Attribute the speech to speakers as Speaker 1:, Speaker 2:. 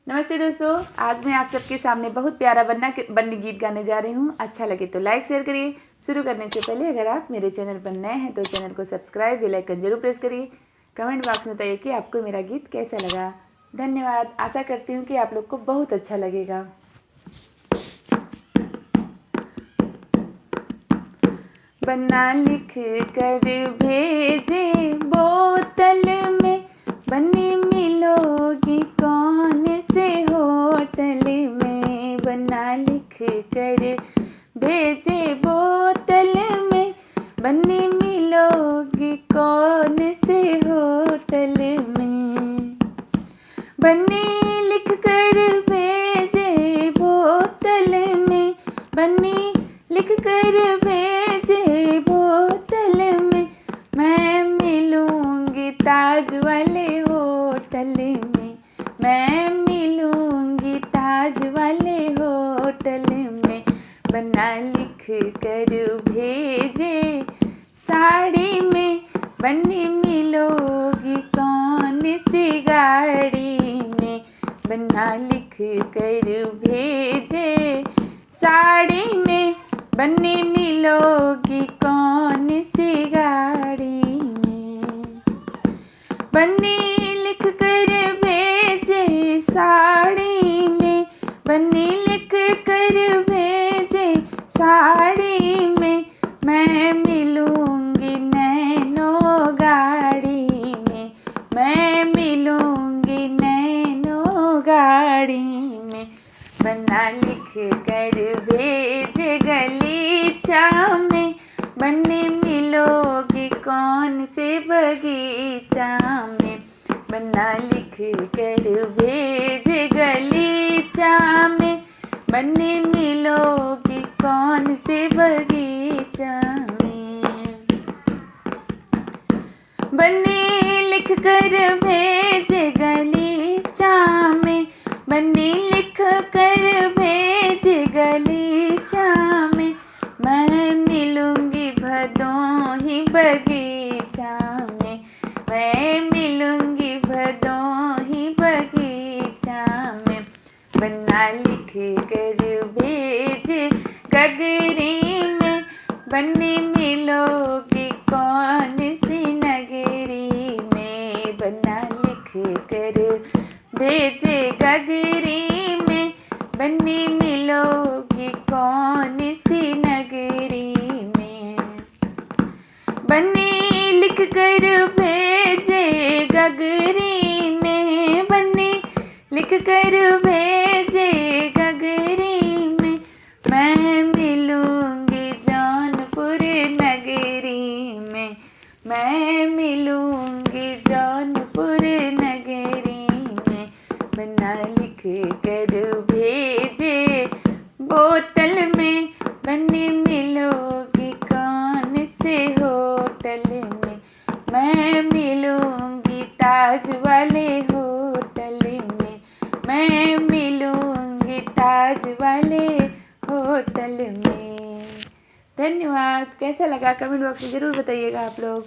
Speaker 1: नमस्ते दोस्तों, आज मैं आप सबके सामने बहुत प्यारा बन्नी गीत गाने जा रही हूँ। अच्छा लगे तो लाइक शेयर करिए। शुरू करने से पहले अगर आप मेरे चैनल पर नए हैं तो चैनल को सब्सक्राइब, बेल आइकन जरूर प्रेस करिए। कमेंट बॉक्स में बताइए कि आपको मेरा गीत कैसा लगा। धन्यवाद। आशा करती हूँ कि आप लोग को बहुत अच्छा लगेगा। बन्ना लिख कर भेजे बोतल में, बन्नी मिलोगी कौन से होटल में। बन्ना लिख कर भेजे बोतल में, बन्नी मिलोगी कौन से होटल में। बन्नी लिख कर भेजे बोतल में, बन्नी लिख कर भेजे बोतल में, मैं मिलूंगी ताज वाले होटल में। मैं मिलूंगी ताज वाले होटल में। बन्ना लिख कर भेजे साड़ी में, बन्नी मिलोगी कौन सी गाड़ी में। बन्ना लिख कर भेजे साड़ी में, बन्नी मिलोगी कौन सी गाड़ी में। बन्नी लिख कर भेजे साड़ी में, बन्नी लिख कर भेजे साड़ी में, मैं मिलूंगी नैनो गाड़ी में। मैं मिलूंगी नैनो गाड़ी में। बन्ना लिख कर भेजे गलीचा में, बन्नी मिलोगी कौन से बगीचा में। बन्ना लिख कर भेजे गलीचा में, बन्नी मिलोगी कौन से बगीचा में। बन्नी लिख कर भेजे गलीचा में, बन्नी लिख कर भेजे गलीचा में, मैं मिलूंगी भदोही बगीचा में। मैं मिलूंगी भदोही बगीचा में। बन्ना लिख कर भेजे गगरी में, बन्नी मिलोगी कौन सी नगरी में। बन्ना लिख कर भेजे गगरी में, बन्नी मिलोगी कौन सी नगरी में। बन्नी लिख कर भेजे गगरी में, बन्नी लिख कर भेजे गगरी में, मैं मिलूंगी जौनपुर नगरी में। मैं मिलूंगी जौनपुर नगरी में। बन्ना लिख कर भेजे बोतल में, बन्नी मिलोगी कौन से होटल में। मैं मिलूंगी ताज वाले होटल में। मैं मिलूंगी ताज वाले होटल में। धन्यवाद। कैसा लगा कमेंट बॉक्स में ज़रूर बताइएगा आप लोग।